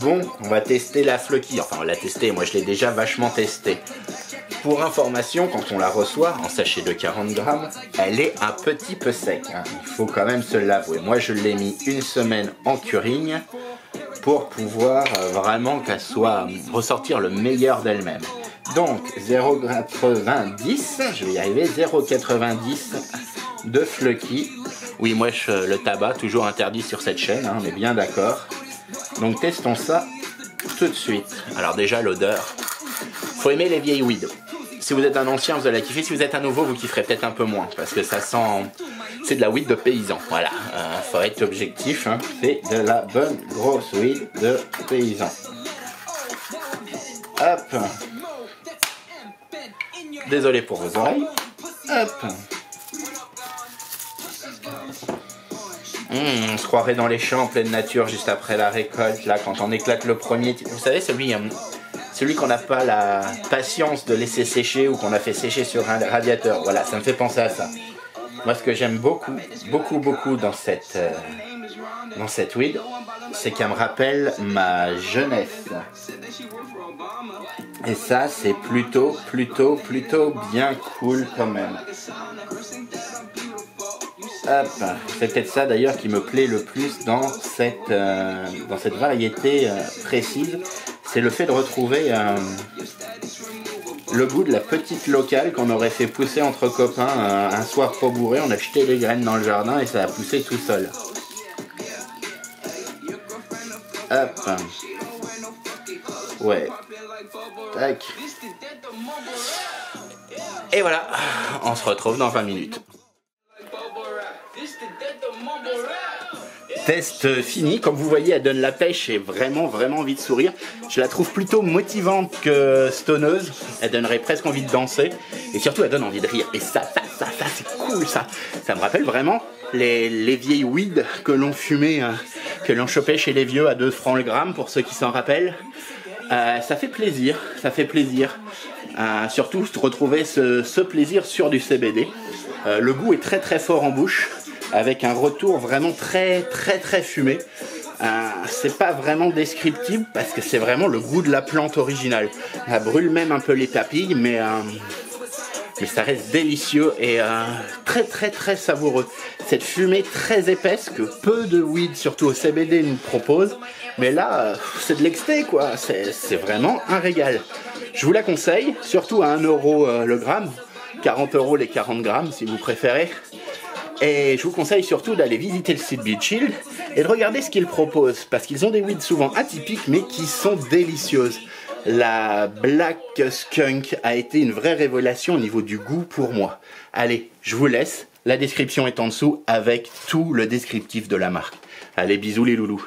Bon, on va tester la Flucky. Enfin, on l'a testé, moi je l'ai déjà vachement testé. Pour information, quand on la reçoit en sachet de 40 grammes, elle est un petit peu sec, hein. Il faut quand même se l'avouer. Moi je l'ai mis une semaine en curing pour pouvoir vraiment qu'elle soit ressortir le meilleur d'elle-même. Donc 0,90, je vais y arriver, 0,90 de Flucky. Oui, moi le tabac, toujours interdit sur cette chaîne, hein, on est bien d'accord. Donc testons ça tout de suite. Alors déjà l'odeur, faut aimer les vieilles weed. Si vous êtes un ancien, vous allez la kiffer. Si vous êtes un nouveau, vous kifferez peut-être un peu moins. Parce que ça sent... c'est de la weed de paysan. Voilà, faut être objectif, hein. C'est de la bonne grosse weed de paysan. Hop. Désolé pour vos oreilles. Hop. On se croirait dans les champs en pleine nature juste après la récolte. Là, quand on éclate le premier... Vous savez, celui qu'on n'a pas la patience de laisser sécher ou qu'on a fait sécher sur un radiateur. Voilà, ça me fait penser à ça. Moi, ce que j'aime beaucoup dans cette weed, c'est qu'elle me rappelle ma jeunesse. Et ça, c'est plutôt bien cool quand même. Hop, c'est peut-être ça d'ailleurs qui me plaît le plus dans cette variété précise. C'est le fait de retrouver le goût de la petite locale qu'on aurait fait pousser entre copains un soir trop bourré. On a jeté les graines dans le jardin et ça a poussé tout seul. Hop. Ouais. Tac. Et voilà, on se retrouve dans 20 minutes. Test fini, comme vous voyez elle donne la pêche et vraiment envie de sourire. Je la trouve plutôt motivante que stoneuse, elle donnerait presque envie de danser et surtout elle donne envie de rire et ça c'est cool ça me rappelle vraiment les vieilles weed que l'on fumait, que l'on chopait chez les vieux à 2 francs le gramme pour ceux qui s'en rappellent. Ça fait plaisir, surtout retrouver ce plaisir sur du CBD. Le goût est très fort en bouche, avec un retour vraiment très fumé. C'est pas vraiment descriptible parce que c'est vraiment le goût de la plante originale. Elle brûle même un peu les papilles, mais ça reste délicieux et très savoureux. Cette fumée très épaisse que peu de weed, surtout au CBD, nous proposent. Mais là, c'est de l'exté quoi, c'est vraiment un régal. Je vous la conseille, surtout à 1 € le gramme, 40 € les 40 grammes si vous préférez. Et je vous conseille surtout d'aller visiter le site Beach Hill et de regarder ce qu'ils proposent, parce qu'ils ont des weeds souvent atypiques mais qui sont délicieuses. La Black Skunk a été une vraie révélation au niveau du goût pour moi. Allez, je vous laisse, la description est en dessous avec tout le descriptif de la marque. Allez, bisous les loulous.